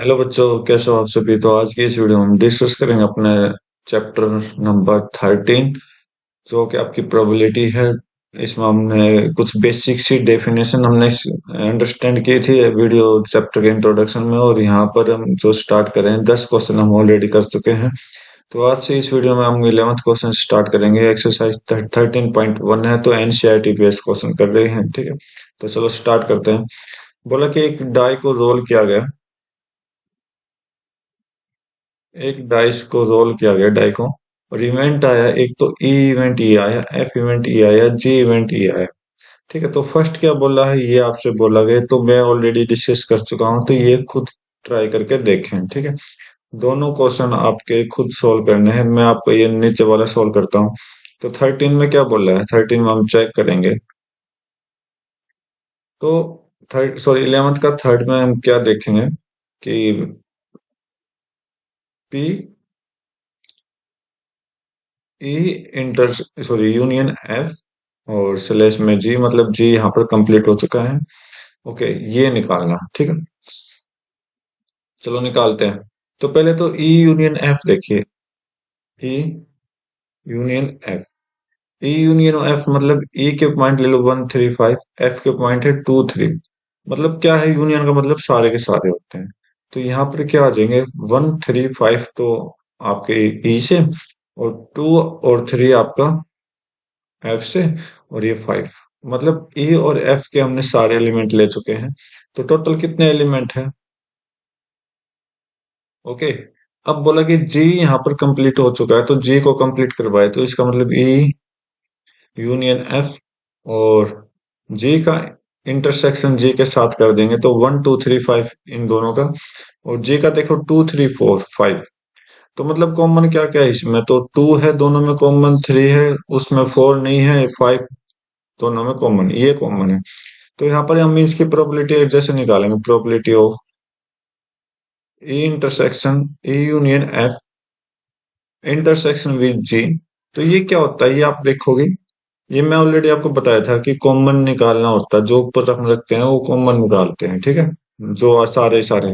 Hello बच्चों, कैसे हो आप सभी। तो आज की इस वीडियो में हम डिस्कस करेंगे अपने चैप्टर नंबर 13, जो कि आपकी प्रोबेबिलिटी है। इसमें हमने कुछ बेसिक सी डेफिनेशन हमने अंडरस्टैंड की थी वीडियो चैप्टर के इंट्रोडक्शन में, और यहाँ पर हम जो स्टार्ट कर रहे हैं 10 क्वेश्चन हम ऑलरेडी कर चुके हैं। तो आज से इस वीडियो में हम 11th क्वेश्चन स्टार्ट करेंगे। एक्सरसाइज 13.1 है, तो एनसीईआरटी बेस्ड क्वेश्चन कर रहे हैं, ठीक है। तो चलो स्टार्ट करते हैं। बोला कि एक डाई को रोल किया गया, एक डाइस को रोल किया गया डाई को, और इवेंट आया एक, तो ई इवेंट ई आया, एफ इवेंट ई आया, जी इवेंट ई आया। ठीक है, तो फर्स्ट क्या बोला है ये आपसे बोला गया, तो मैं ऑलरेडी डिस्कस कर चुका हूं, तो ये खुद ट्राई करके देखें, ठीक है। दोनों क्वेश्चन आपके खुद सोल्व करने हैं। मैं आपको ये नीचे वाला सोल्व करता हूँ। तो 13 में क्या बोला है, 13 में हम चेक करेंगे। तो थर्ड सॉरी 11th का थर्ड में हम क्या देखेंगे कि P E inter sorry union F और स्लैश में जी, मतलब जी यहाँ पर कंप्लीट हो चुका है। ओके, ये निकालना, ठीक है। चलो निकालते हैं। तो पहले तो ई यूनियन एफ देखिए। ई यूनियन एफ, ई यूनियन एफ मतलब ई के पॉइंट ले लो 1 3 5, एफ के पॉइंट है 2 3। मतलब क्या है, यूनियन का मतलब सारे के सारे होते हैं। तो यहाँ पर क्या आ जाएंगे, 1 3 5 तो आपके ई से, और 2 और 3 आपका एफ से, और ये 5। मतलब ई और एफ के हमने सारे एलिमेंट ले चुके हैं। तो टोटल कितने एलिमेंट है। ओके, अब बोला कि जी यहाँ पर कंप्लीट हो चुका है, तो जी को कंप्लीट करवाए, तो इसका मतलब ई यूनियन एफ और जी का इंटरसेक्शन जी के साथ कर देंगे, तो 1 2 3 5 इन दोनों का। और जी का देखो 2 3 4 5। तो मतलब कॉमन क्या क्या है इसमें, तो 2 है दोनों में कॉमन, 3 है उसमें, 4 नहीं है, 5 दोनों में कॉमन, ये कॉमन है। तो यहाँ पर हम इसकी प्रोबेबिलिटी जैसे निकालेंगे, probability of E intersection E union F intersection with G. तो ये क्या होता है, ये आप देखोगे, ये मैं ऑलरेडी आपको बताया था कि कॉमन निकालना होता है। जो ऊपर हम रखते हैं वो कॉमन निकालते हैं, ठीक है। जो सारे सारे,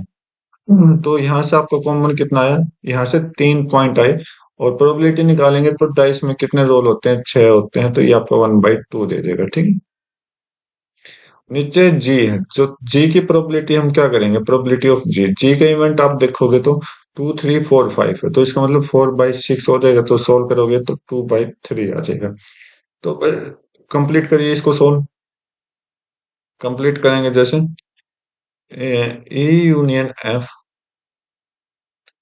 तो यहाँ से आपका कॉमन कितना आया, यहाँ से 3 पॉइंट आए। और प्रोबेबिलिटी निकालेंगे तो डाइस में कितने रोल होते हैं, 6 होते हैं, तो ये आपका 1/2 दे देगा, ठीक है। नीचे जी है, जो जी की प्रोबेबिलिटी हम क्या करेंगे, प्रोबेबिलिटी ऑफ जी, जी का इवेंट आप देखोगे तो 2 3 4 5 है, तो इसका मतलब 4/6 हो जाएगा। तो सोल्व करोगे तो 2/3 आ जाएगा। तो कंप्लीट करिए इसको सोल्व। कंप्लीट करेंगे जैसे A union F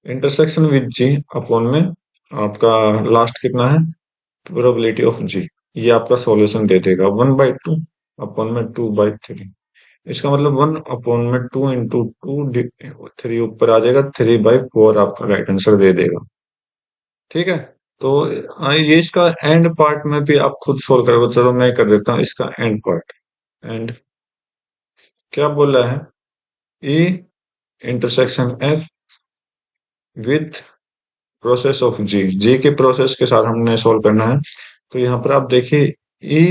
intersection with G upon में आपका लास्ट कितना है, प्रोबेबिलिटी ऑफ जी। ये आपका सॉल्यूशन दे देगा 1/2 अपॉन में 2/3। इसका मतलब 1 अपॉन में 2 इंटू 2, 3 ऊपर आ जाएगा, 3/4 आपका राइट आंसर दे देगा, ठीक है। तो ये इसका एंड पार्ट में भी आप खुद सोल्व करोगे। चलो मैं कर देता हूँ इसका एंड पार्ट। एंड क्या बोला है, E intersection F with process of G, G के प्रोसेस के साथ हमने सोल्व करना है। तो यहाँ पर आप देखिए, ई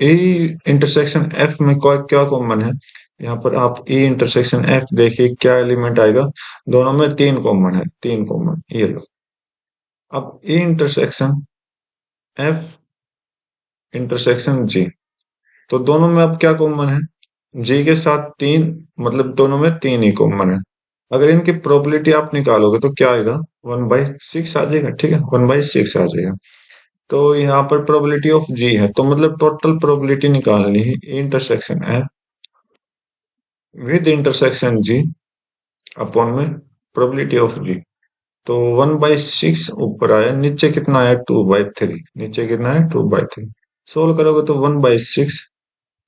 ई इंटरसेक्शन एफ में क्या कॉमन है। यहाँ पर आप ई इंटरसेक्शन एफ देखिए क्या एलिमेंट आएगा, दोनों में 3 कॉमन है, 3 कॉमन, ये लो। अब ई इंटरसेक्शन एफ इंटरसेक्शन जी, तो दोनों में अब क्या कॉमन है, जी के साथ 3, मतलब दोनों में 3 ही कॉमन है। अगर इनकी प्रोबेबिलिटी आप निकालोगे तो क्या आएगा, 1/6 आ जाएगा, ठीक है, 1/6 आ जाएगा। तो यहाँ पर प्रोबेबिलिटी ऑफ जी है, तो मतलब टोटल प्रोबेबिलिटी निकालनी है intersection F with intersection G upon में प्रोबेबिलिटी ऑफ जी। तो 1/6 ऊपर आया, नीचे कितना आया 2/3, नीचे कितना है 2/3। सोल्व करोगे तो 1/6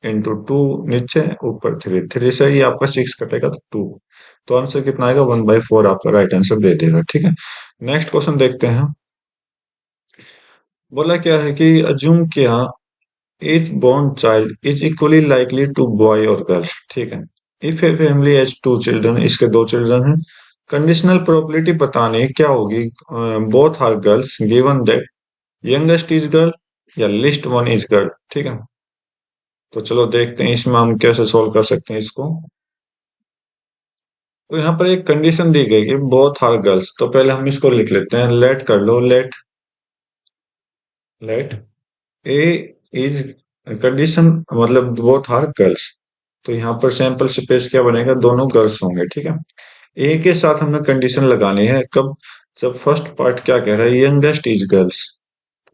इंटू 2, नीचे ऊपर 3, 3 से ही आपका 6 कटेगा तो 2। तो आंसर कितना आएगा, 1/4 आपका राइट आंसर दे देगा, ठीक है। नेक्स्ट क्वेश्चन देखते हैं। बोला क्या है कि अज्यूम किया each born child is equally likely to boy or girl, ठीक है। If a family has 2 children, इसके 2 चिल्ड्रन हैं। कंडीशनल प्रोबेबिलिटी बतानी है क्या होगी, both are girls given that youngest is girl या लिस्ट वन इज गर्ल, ठीक है। तो चलो देखते हैं इसमें हम कैसे सोल्व कर सकते हैं इसको। तो यहाँ पर एक कंडीशन दी गई कि बोथ आर गर्ल्स, तो पहले हम इसको लिख लेते हैं, लेट कर लो, लेट ए इज कंडीशन, मतलब बोथ आर गर्ल्स। तो यहाँ पर सैंपल स्पेस क्या बनेगा, दोनों गर्ल्स होंगे, ठीक है। ए के साथ हमने कंडीशन लगानी है कब, जब फर्स्ट पार्ट क्या कह रहा है, youngest is girls,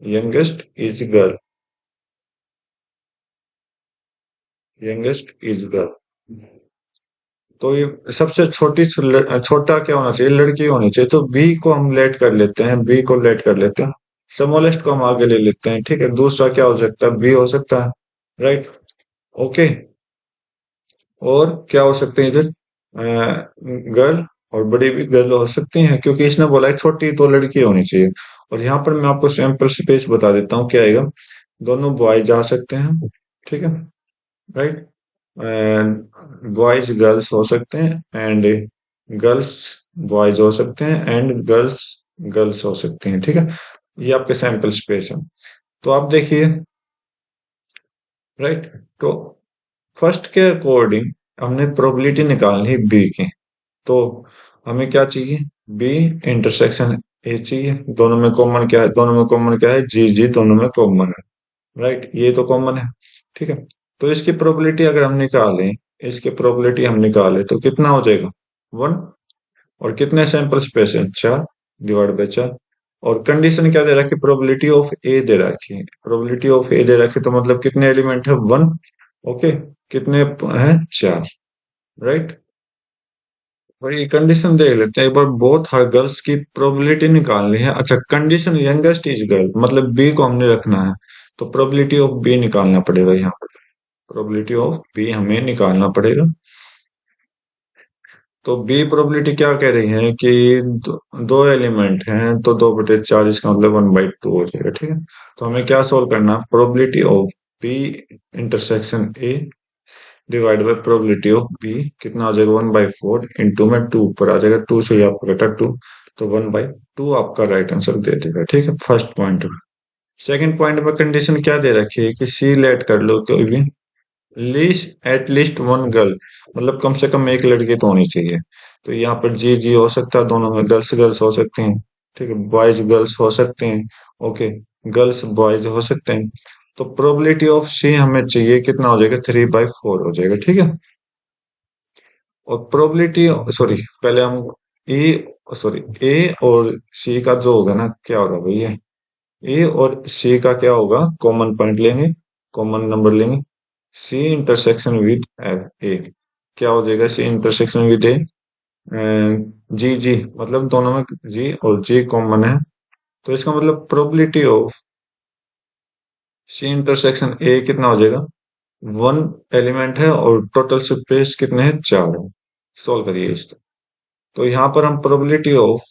youngest is girl, youngest is girl. तो ये सबसे छोटा क्या होना चाहिए, लड़की होनी चाहिए, तो बी को हम लेट कर लेते हैं, बी को लेट कर लेते हैं, स्मॉलेस्ट को हम आगे ले लेते हैं, ठीक है। दूसरा क्या हो सकता है, बी हो सकता है, राइट, ओके। और क्या हो सकते हैं इधर, गर्ल, और बड़ी भी गर्ल हो सकती हैं, क्योंकि इसने बोला है छोटी तो लड़की होनी चाहिए। और यहाँ पर मैं आपको सैंपल स्पेस बता देता हूँ क्या आएगा, दोनों बॉय जा सकते हैं, ठीक है, राइट, एंड बॉयज गर्ल्स हो सकते हैं, एंड गर्ल्स बॉयज हो सकते हैं, एंड गर्ल्स गर्ल्स हो सकते हैं, ठीक है। ये आपके सैंपल स्पेस है। तो आप देखिए, राइट, तो फर्स्ट के अकॉर्डिंग हमने प्रोबेबिलिटी निकालनी है बी की। तो हमें क्या चाहिए, बी इंटरसेक्शन ए चाहिए, दोनों में कॉमन क्या है, दोनों में कॉमन क्या है, जी जी, दोनों में कॉमन है, राइट, ये तो कॉमन है, ठीक है। तो इसकी प्रोबेबिलिटी अगर हम निकालें, इसकी प्रोबेबिलिटी हम निकालें तो कितना हो जाएगा, वन। और कितने सैंपल स्पेस है, चार, डिवाइड बाय चार। और कंडीशन क्या दे रखी, प्रोबेबिलिटी ऑफ ए दे रखी है, प्रोबेबिलिटी ऑफ ए दे रखी, तो मतलब कितने एलिमेंट है, वन, ओके, कितने हैं, चार, राइट। वही कंडीशन देख लेते हैं एक बार, बोथ हर गर्ल्स की प्रोबेबिलिटी निकालनी है। अच्छा, कंडीशन यंगेस्ट इज गर्ल, मतलब बी को हमने रखना है, तो प्रोबेबिलिटी ऑफ बी निकालना पड़ेगा यहाँ पर, प्रोबेबिलिटी ऑफ बी हमें निकालना पड़ेगा। तो बी प्रोबेबिलिटी क्या कह रही है कि दो एलिमेंट हैं, तो 2/4, इसका मतलब 1/2 हो जाएगा, ठीक है। तो हमें क्या सोल्व करना है, probability of B intersection A divide by probability of B, कितना आ जाएगा, 1/4, इंटू में टू ऊपर आ जाएगा, टू से ही आपका घटा टू, तो 1/2 आपका राइट आंसर दे देगा, ठीक है, फर्स्ट पॉइंट में। सेकंड पॉइंट में कंडीशन क्या दे रखी है कि सी लेट कर लो कोई भी, लीस्ट एटलीस्ट वन गर्ल, मतलब कम से कम एक लड़की तो होनी चाहिए। तो यहाँ पर जी जी हो सकता है, दोनों में गर्ल्स गर्ल्स हो सकते हैं, ठीक है, बॉयज गर्ल्स हो सकते हैं, ओके, गर्ल्स बॉयज हो सकते हैं। तो प्रोबेबिलिटी ऑफ सी हमें चाहिए, कितना हो जाएगा, 3/4 हो जाएगा, ठीक है। और प्रोबेबिलिटी, सॉरी, पहले हम ए, सॉरी, ए और सी का जो होगा ना, क्या होगा भैया, ए और सी का क्या होगा, कॉमन पॉइंट लेंगे, कॉमन नंबर लेंगे, सी इंटरसेक्शन विद ए, क्या हो जाएगा, सी इंटरसेक्शन विद ए, जी जी, मतलब दोनों में जी और जी कॉमन है, तो इसका मतलब probability of C intersection A कितना हो जाएगा, वन एलिमेंट है और टोटल स्पेस कितने हैं, चार है। सॉल्व करिए इसको। तो यहाँ पर हम probability of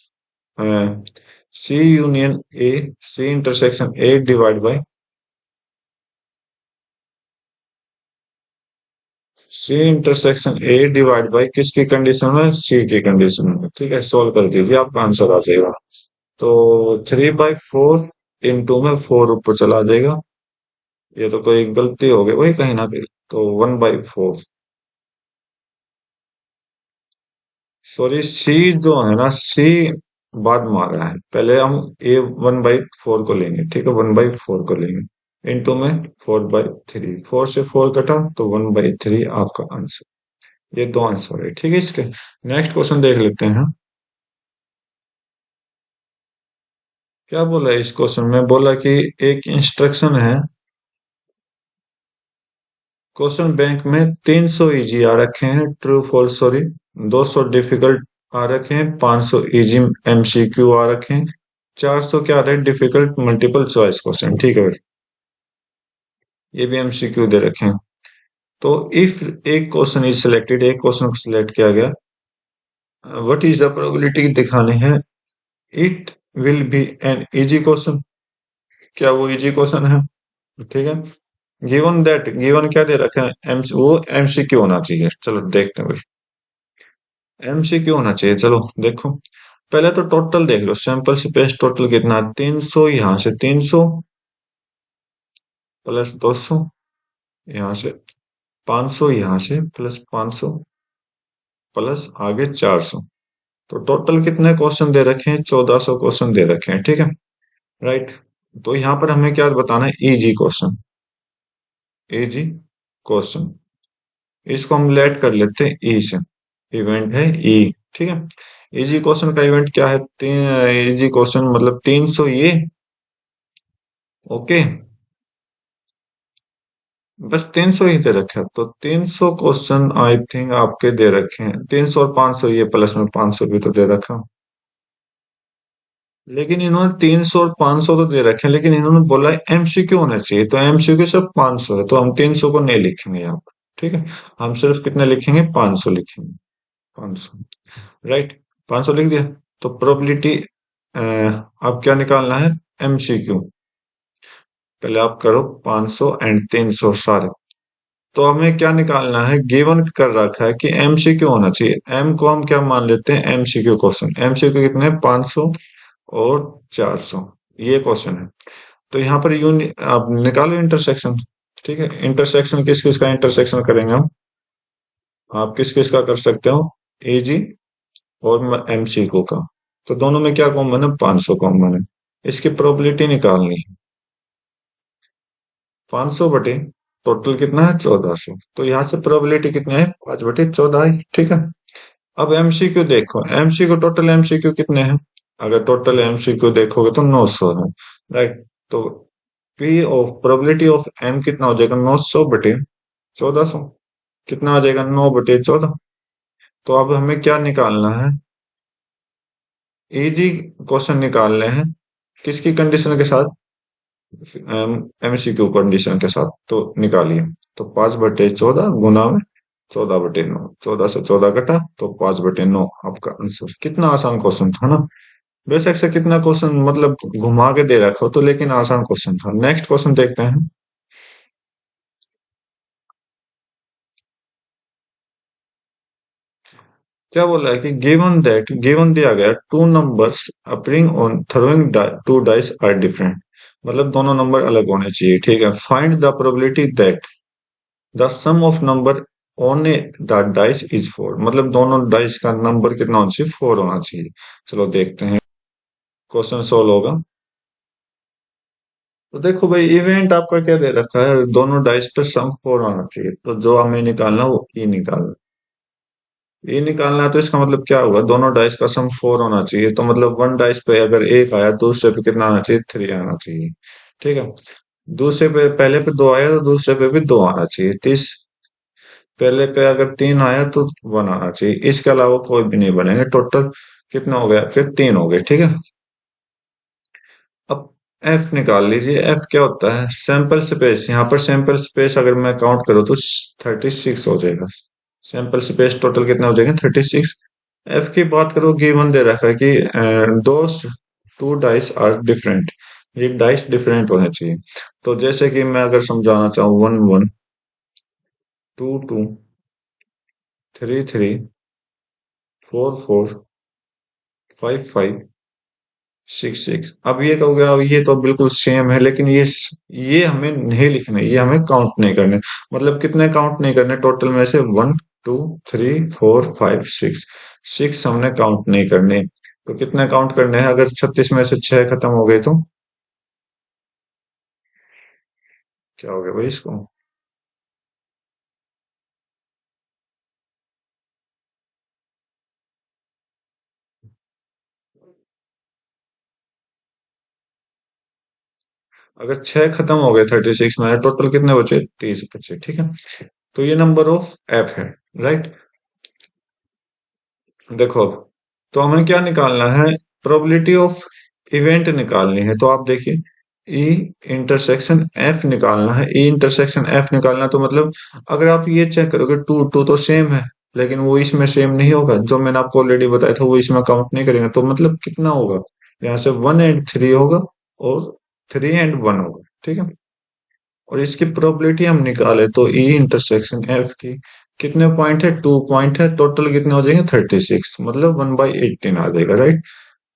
C union A, C intersection A divide by C intersection A divide by किसकी कंडीशन में, सी की कंडीशन में, ठीक है, सॉल्व कर दीजिए, आपका आंसर आ जाएगा। तो 3/4 इंटू में फोर ऊपर चला जाएगा, ये तो कोई गलती हो गई वही कहीं ना कहीं, तो 1/4, सॉरी, सी जो है ना, सी बाद में आ रहा है, पहले हम ए 1/4 को लेंगे, ठीक है, 1/4 को लेंगे, इंटू में 4/3, फोर से फोर कटा तो 1/3 आपका आंसर। ये दो आंसर है, ठीक है इसके। नेक्स्ट क्वेश्चन देख लेते हैं। क्या बोला है इस क्वेश्चन में, बोला कि एक इंस्ट्रक्शन है, क्वेश्चन बैंक में 300 इजी आ रखे हैं, ट्रू फॉल्स, सॉरी, 200 डिफिकल्ट आ रखे हैं, 500 इजी एमसीक्यू आ रखे हैं, 400 क्या आ रहा है, डिफिकल्ट मल्टीपल चॉइस क्वेश्चन, ठीक है भाई, ये भी एमसीक्यू दे रखे हैं। तो इफ एक क्वेश्चन इज सिलेक्टेड, एक क्वेश्चन को सिलेक्ट किया गया, व्हाट इज द प्रोबेबिलिटी दिखानी है, it will be an easy question, क्या वो इजी क्वेश्चन है, ठीक है। गिवन दैट, गिवन क्या दे रखा है, वो एमसीक्यू होना चाहिए, चलो देखते हैं भाई, एमसीक्यू होना चाहिए, चलो देखो। पहले तो टोटल देख लो, सैंपल स्पेस टोटल कितना, 300, यहाँ से 300 प्लस 200, यहाँ से 500, यहाँ से प्लस 500, प्लस आगे 400। तो टोटल कितने क्वेश्चन दे रखे हैं? 1400 क्वेश्चन दे रखे हैं, ठीक है, राइट। तो यहाँ पर हमें क्या बताना है? Easy question, easy question. इसको हम लेट कर लेते हैं ई से। इवेंट है ई, ठीक है। इजी क्वेश्चन का इवेंट क्या है? इजी क्वेश्चन मतलब 300 ये, ओके। बस 300 ही दे रखे हैं, तो 300 क्वेश्चन आई थिंक आपके दे रखे हैं। 300 और 500 ये प्लस में 500 भी तो दे रखा। लेकिन इन्होंने 300 और 500 तो दे रखे हैं, लेकिन इन्होंने बोला एमसीक्यू होना चाहिए, तो एमसीक्यू सिर्फ 500 है, तो हम 300 को नहीं लिखेंगे यहाँ पर, ठीक है। हम सिर्फ कितने लिखेंगे? 500 लिखेंगे। 500, राइट। 500 लिख दिया। तो प्रोबेबिलिटी अब क्या निकालना है? एमसीक्यू। पहले आप करो 500 एंड 300 सारे। तो हमें क्या निकालना है? गिवन कर रखा है कि एमसीक्यू होना चाहिए। एम को हम क्या मान लेते हैं? MCQ question. एमसीक्यू कितने? 500 और 400, ये क्वेश्चन है। तो यहाँ पर आप निकालो इंटरसेक्शन, ठीक है। इंटरसेक्शन किस किस का इंटरसेक्शन करेंगे हम? आप किस किस का कर सकते हो? एजी और एमसीक्यू का। तो दोनों में क्या कॉमन है? 500 कॉमन है। इसकी प्रोबेबिलिटी निकालनी है। 500 बटे टोटल कितना है? 1400। तो यहाँ से प्रोबेबिलिटी कितनी है? 5/14 है, ठीक है। अब एमसीक्यू देखो, एमसीक्यू टोटल एमसीक्यू कितने हैं? अगर टोटल एमसीक्यू देखोगे तो 900 है, राइट। तो P of probability of M कितना हो जाएगा? 900/1400। कितना आ जाएगा? 9/14। तो अब हमें क्या निकालना है? इजी क्वेश्चन निकालने हैं। किसकी कंडीशन के साथ? एमसीक्यू कंडीशन के साथ। तो निकालिए। तो 5/14 गुना में 14/9। 14 से 14 कटा तो 5/9 आपका आंसर। कितना आसान क्वेश्चन था ना। बेशक से कितना क्वेश्चन मतलब घुमा के दे रखा हो तो, लेकिन आसान क्वेश्चन था। नेक्स्ट क्वेश्चन देखते हैं। क्या बोला है कि गिवन दैट, गिवन दिया गया two numbers appearing on throwing two dice are different. मतलब दोनों नंबर अलग होने चाहिए, ठीक है। Find the probability that the sum of number on a the dice is 4। मतलब दोनों डाइस का नंबर कितना होना चाहिए? 4 होना चाहिए। चलो देखते हैं, क्वेश्चन सोल्व होगा। तो देखो भाई, इवेंट आपका क्या दे रखा है? दोनों डाइस पे सम 4 होना चाहिए, तो जो हमें निकालना वो ई निकालना। ये निकालना है, तो इसका मतलब क्या होगा? दोनों डाइस का सम 4 होना चाहिए, तो मतलब वन डाइस पे अगर एक आया, दूसरे पे कितना आना चाहिए? 3 आना चाहिए, ठीक है। दूसरे पे, पहले पे 2 आया तो दूसरे पे भी 2 आना चाहिए। तीस पहले पे अगर 3 आया तो 1 आना चाहिए। इसके अलावा कोई भी नहीं बनेंगे। टोटल कितना हो गया? फिर 3 हो गए, ठीक है। अब एफ निकाल लीजिए। एफ क्या होता है? Sample space. यहाँ पर सैंपल स्पेस अगर मैं काउंट करूँ तो 36 हो जाएगा। सैंपल स्पेस टोटल कितना हो जाएगा? 36। एफ की बात करो, गिवन दे रखा है कि दो टू डाइस आर डिफरेंट। ये डाइस डिफरेंट होने चाहिए। तो जैसे कि मैं अगर समझाना चाहूँ, 1 1, 2 2, 3 3, 4 4, 5 5, 6 6। अब ये कहोगे अब ये तो बिल्कुल सेम है, लेकिन ये हमें नहीं लिखने, ये हमें काउंट नहीं करने। मतलब कितने काउंट नहीं करने? टोटल में से 1 2 3 4 5 6, 6 हमने काउंट नहीं करने। तो कितने काउंट करने हैं? अगर 36 में से 6 खत्म हो गए तो क्या हो गया भाई इसको? अगर 6 खत्म हो गए 36 में, टोटल कितने बचे? 30 बचे, ठीक है। तो ये नंबर ऑफ एफ है, राइट। देखो अब, तो हमें क्या निकालना है? प्रोबेबिलिटी ऑफ इवेंट निकालनी है। तो आप देखिए, ई इंटरसेक्शन एफ निकालना है। ई इंटरसेक्शन एफ निकालना, तो मतलब अगर आप ये चेक करोगे, टू टू तो सेम है, लेकिन वो इसमें सेम नहीं होगा। जो मैंने आपको ऑलरेडी बताया था वो इसमें काउंट नहीं करेंगे, तो मतलब कितना होगा? यहाँ से 1 एंड 3 होगा और 3 एंड 1 होगा, ठीक है। और इसकी प्रोबेबिलिटी हम निकाले तो ई इंटरसेक्शन एफ की कितने पॉइंट है? 2 पॉइंट है। टोटल कितने हो जाएंगे? 36। मतलब 1/18 आ जाएगा, राइट।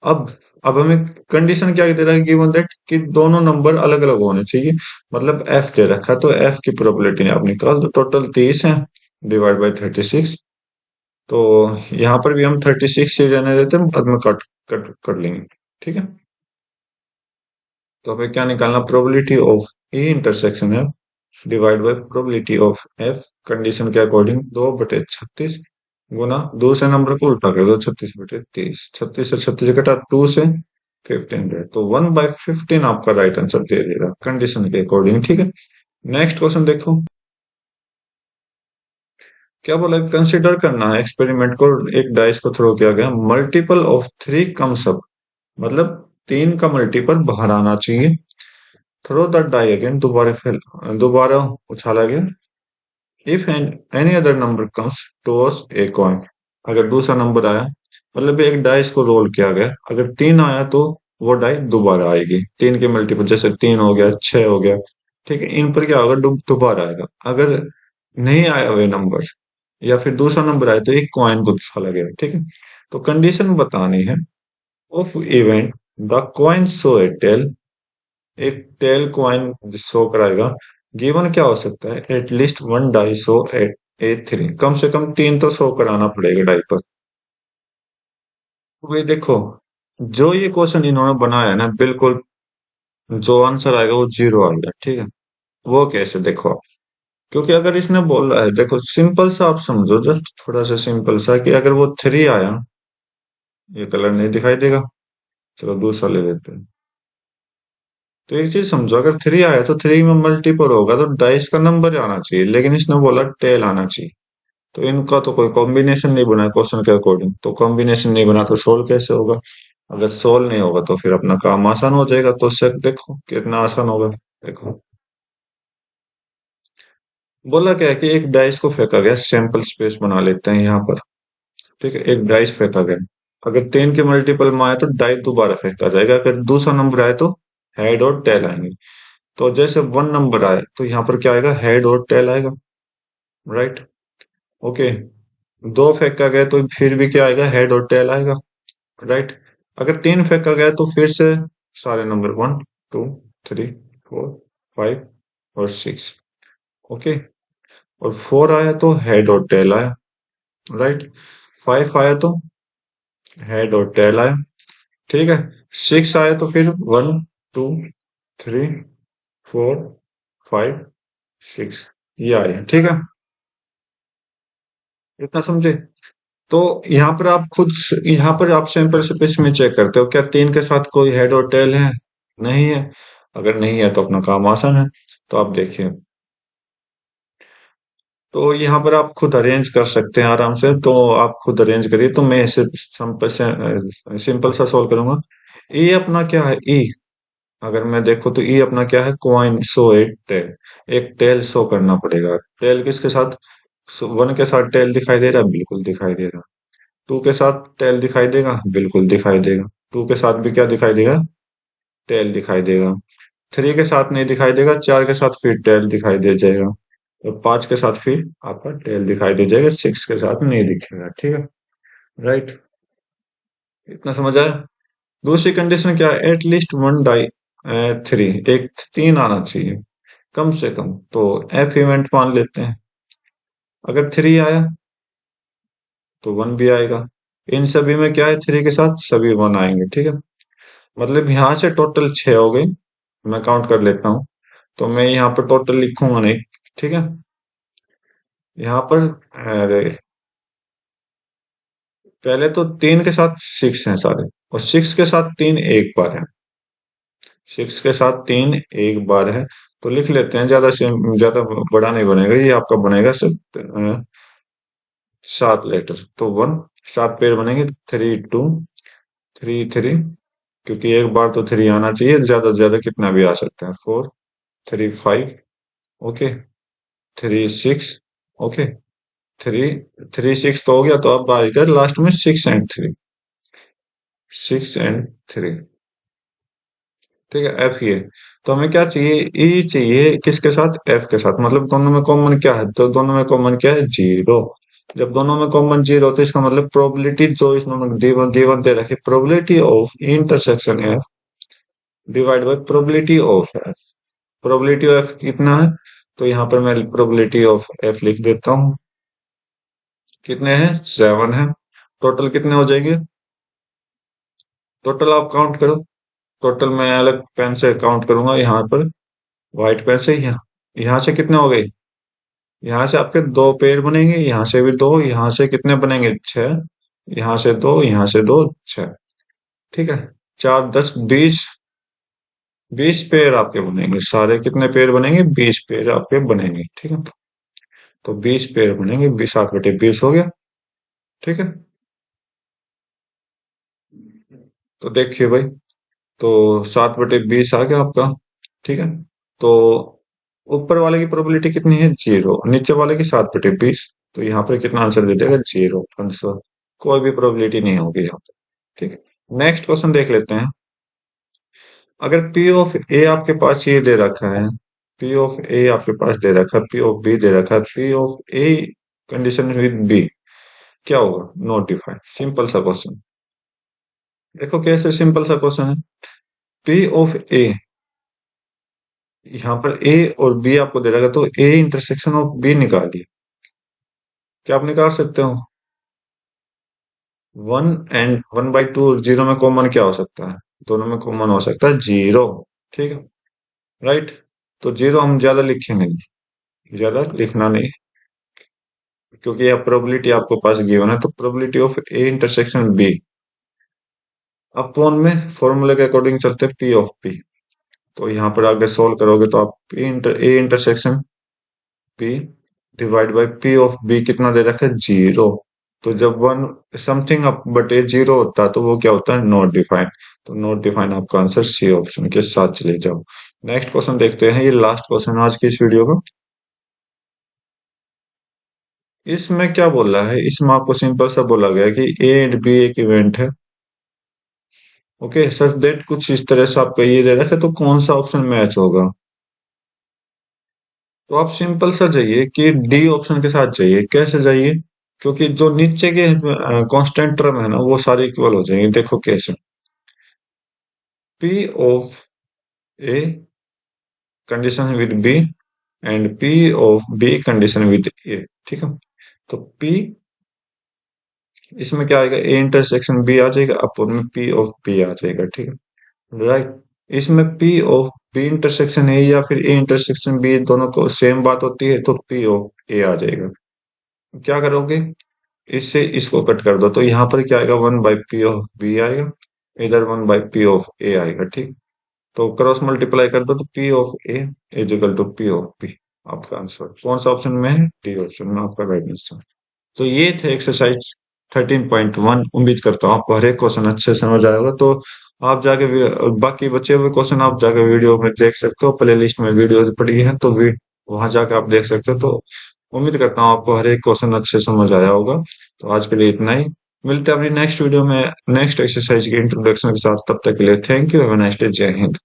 अब अब हमें कंडीशन क्या दे रहा है? गिवन दैट कि दोनों नंबर अलग अलग होने चाहिए। मतलब एफ दे रखा, तो एफ की प्रोबेबिलिटी आप निकाल दो। टोटल 30 है, डिवाइड बाई 36। तो यहाँ पर भी हम 36 ही रहने देते हैं, बाद में कट कट कर लेंगे। ठीक है, तो हमें क्या निकालना, probability of A intersection F divide by probability of F condition के अकॉर्डिंग 2/36 गुना, 2 से नंबर को उल्टा कर दो, 36/30, 36 से 36 घटा 2 से 15 है, तो 1/15 आपका राइट आंसर दे देगा कंडीशन के अकॉर्डिंग। ठीक है, नेक्स्ट क्वेश्चन देखो क्या बोला, कंसिडर करना है एक्सपेरिमेंट को, एक डाइस को थ्रो किया गया, मल्टीपल ऑफ 3 कम्स अप, मतलब 3 का मल्टीपल बाहर आना चाहिए, थ्रो द डाई अगेन, दोबारा उछाला गया, if any other number comes towards a coin, अगर दूसरा नंबर आया, मतलब एक डाइस को रोल किया गया, अगर 3 आया तो वो डाई दोबारा आएगी, 3 के मल्टीपल जैसे 3 हो गया, 6 हो गया, ठीक है, इन पर क्या होगा, दोबारा आएगा। अगर नहीं आया हुए नंबर या फिर दूसरा नंबर आया तो एक कॉइन को उछाला गया। ठीक है, तो कंडीशन बतानी है of event the coin show a tail, एक टेल कॉइन शो कराएगा, गिवन क्या हो सकता है, at least one die show at ए3, कम से कम 3 तो शो कराना पड़ेगा डाई पर। तो भाई देखो, जो ये क्वेश्चन इन्होंने बनाया है ना, बिल्कुल जो आंसर आएगा वो 0 आएगा। ठीक है, वो कैसे देखो आप, क्योंकि अगर इसने बोला है, देखो सिंपल सा आप समझो, जस्ट थोड़ा सा सिंपल सा, कि अगर वो 3 आया, ये कलर नहीं दिखाई देगा, चलो दूसरा ले लेते हैं। तो एक चीज समझो, अगर 3 आया तो 3 में मल्टीपल होगा तो डाइस का नंबर आना चाहिए, लेकिन इसने बोला टेल आना चाहिए, तो इनका तो कोई कॉम्बिनेशन नहीं बना है क्वेश्चन के अकॉर्डिंग, तो कॉम्बिनेशन नहीं बना तो सोल्व कैसे होगा, अगर सोल्व नहीं होगा तो फिर अपना काम आसान हो जाएगा, तो उससे देखो कितना आसान होगा। देखो बोला क्या है कि एक डाइस को फेंका गया, सैंपल स्पेस बना लेते हैं यहाँ पर। ठीक है, एक डाइस फेंका गया, अगर 3 के मल्टीपल में आए तो डाइस दोबारा फेंका जाएगा, अगर दूसरा नंबर आए तो हेड और टेल आएंगे, तो जैसे 1 नंबर आए तो यहाँ पर क्या आएगा, हेड और टेल आएगा, राइट। ओके, 2 फेंका गया तो फिर भी क्या आएगा, हेड और टेल आएगा, राइट। अगर 3 फेंका गया तो फिर से सारे नंबर 1 2 3 4 5 और 6, ओके, और 4 आया तो हेड और टेल आया, राइट। 5 आया तो हेड और टेल आया, ठीक है। 6 आया तो फिर 1 2 3 4 5 6 ये आया, ठीक है, इतना समझे। तो यहाँ पर आप खुद, यहाँ पर आप सैंपल स्पेस में चेक करते हो क्या 3 के साथ कोई हेड और टेल है, नहीं है, अगर नहीं है तो अपना काम आसान है। तो आप देखिए, तो यहाँ पर आप खुद अरेंज कर सकते हैं आराम से, तो आप खुद अरेंज करिए, तो मैं इसे सिंपल सा सॉल्व करूंगा। ई अपना क्या है, ई अगर मैं देखो तो ई अपना क्या है, क्वाइन शो ए टेल, एक टेल शो करना पड़ेगा, टेल किसके साथ, 1 के साथ टेल दिखाई दे रहा है, बिल्कुल दिखाई दे रहा, 2 के साथ टेल दिखाई देगा, बिल्कुल दिखाई देगा, 2 के साथ भी क्या दिखाई देगा, टेल दिखाई देगा, 3 के साथ नहीं दिखाई देगा, 4 के साथ फिर टेल दिखाई दे जाएगा, और 5 के साथ फिर आपका टेल दिखाई दे जाएगा, 6 के साथ नहीं दिखेगा, ठीक है, राइट। इतना समझ आया। दूसरी कंडीशन क्या है, एटलीस्ट वन डाई 3, एक 3 आना चाहिए कम से कम, तो एफ इवेंट मान लेते हैं, अगर 3 आया तो 1 भी आएगा, इन सभी में क्या है, 3 के साथ सभी 1 आएंगे, ठीक है, मतलब यहाँ से टोटल 6 हो गई, मैं काउंट कर लेता हूँ, तो मैं यहाँ पर टोटल लिखूंगा नहीं, ठीक है, यहाँ पर, अरे पहले तो 3 के साथ 6 हैं सारे, और 6 के साथ 3 एक बार है, 6 के साथ 3 एक बार है, तो लिख लेते हैं, ज्यादा बड़ा नहीं बनेगा, ये आपका बनेगा सिर्फ 7 लेटर, तो 1, 7 पेड़ बनेंगे, 3 2 3 3, क्योंकि एक बार तो 3 आना चाहिए, ज्यादा से ज्यादा कितना भी आ सकता है, 4 3 5, ओके, 3 6, ओके, 3 3 6 तो हो गया, तो अब आएगा लास्ट में 6 एंड 3, 6 एंड 3, ठीक है, एफ ये, तो हमें क्या चाहिए, ई चाहिए किसके साथ, एफ के साथ, मतलब दोनों में कॉमन क्या है, तो दोनों में कॉमन क्या है, 0, जब दोनों में कॉमन 0 तो इसका मतलब प्रोबेबिलिटी जो इन्होंने गिवन दे रखी, probability of intersection F divide by probability of F, probability of F कितना है, तो यहाँ पर मैं प्रोबेबिलिटी ऑफ एफ लिख देता हूँ, कितने हैं? 7 है। टोटल कितने हो जाएंगे? टोटल आप काउंट करो। टोटल मैं अलग पेन से काउंट करूंगा यहाँ पर, व्हाइट पेन से। यहाँ से कितने हो गए? यहाँ से आपके दो पेड़ बनेंगे, यहाँ से भी दो, यहाँ से कितने बनेंगे? 6। यहाँ से दो, यहाँ से दो, 6। ठीक है। 4 10 20। 20 पेड़ आपके बनेंगे, सारे कितने पेड़ बनेंगे? 20 पेड़ आपके बनेंगे। ठीक है। तो 20 पेड़ बनेंगे, 7/20 हो गया। ठीक है। तो देखिए भाई, तो 7/20 आ गया आपका। ठीक है। तो ऊपर वाले की प्रोबेबिलिटी कितनी है? 0। नीचे वाले की 7/20। तो यहाँ पर कितना आंसर दे देगा? 0 आंसर। कोई भी प्रोबेबिलिटी नहीं होगी यहाँ पे। ठीक है। नेक्स्ट क्वेश्चन देख लेते हैं। अगर P ऑफ ए आपके पास ये दे रखा है, P ऑफ ए आपके पास दे रखा है, P ऑफ बी दे रखा है, P of A condition with B, क्या होगा? Not defined. सिंपल सा क्वेश्चन। देखो कैसे सिंपल सा क्वेश्चन है। P ऑफ ए, यहाँ पर ए और बी आपको दे रखा है, तो ए इंटरसेक्शन ऑफ बी निकालिए। क्या आप निकाल सकते हो? 1 और 1/2 जीरो में कॉमन क्या हो सकता है? दोनों में कॉमन हो सकता है 0। ठीक है। राइट। तो 0 हम ज्यादा लिखेंगे नहीं, ज्यादा लिखना नहीं, क्योंकि यह प्रोबेबिलिटी आपको पास गिवन है। तो probability of A intersection B upon में फॉर्मूले के अकॉर्डिंग चलते हैं, पी ऑफ पी। तो यहाँ पर आगे सोल्व करोगे तो आप A intersection P divide by P of B कितना दे रखा है? 0। तो जब one something up but a 0 होता है तो वो क्या होता है? Not defined. तो नॉट डिफाइंड आपका आंसर सी ऑप्शन के साथ चले जाओ। नेक्स्ट क्वेश्चन देखते हैं, ये लास्ट क्वेश्चन आज की इस वीडियो का। इसमें क्या बोला है? इसमें आपको सिंपल सा बोला गया है कि ए एंड बी एक इवेंट है। ओके, सच दैट कुछ इस तरह से आपका ये दे रखा है, तो कौन सा ऑप्शन मैच होगा? तो आप सिंपल सा जाइए कि डी ऑप्शन के साथ जाइए। कैसे जाइए? क्योंकि जो नीचे के कांस्टेंट टर्म है ना, वो सारे इक्वल हो जाएंगे। देखो कैसे। P of A condition with B and P of B condition with A. ठीक है। तो पी, इसमें क्या आएगा? ए इंटरसेक्शन बी आ जाएगा, अपोन में पी ऑफ बी आ जाएगा। ठीक है। राइट। इसमें P of B intersection A या फिर ए इंटरसेक्शन बी, दोनों को सेम बात होती है, तो पी ऑफ ए आ जाएगा। क्या करोगे? इससे इसको कट कर दो, तो यहाँ पर क्या आएगा? 1/p ऑफ बी आएगा, इधर 1/p ऑफ ए आएगा। ठीक। तो क्रॉस मल्टीप्लाई कर दो, तो p of A is equal to p of b। आपका आंसर कौन सा ऑप्शन में है? डी ऑप्शन में आपका राइट आंसर। तो ये थे एक्सरसाइज 13.1। उम्मीद करता हूँ आपको हर एक क्वेश्चन अच्छे से समझ आएगा। तो आप जाके बाकी बचे हुए क्वेश्चन आप जाके वीडियो में देख सकते हो, प्ले लिस्ट में वीडियो पड़ी है, तो वहां जाके आप देख सकते हो। तो उम्मीद करता हूँ आपको हर एक क्वेश्चन अच्छे से समझ आया होगा। तो आज के लिए इतना ही। मिलते हैं अपनी नेक्स्ट वीडियो में नेक्स्ट एक्सरसाइज के इंट्रोडक्शन के साथ। तब तक के लिए thank you. Have a nice day. जय हिंद।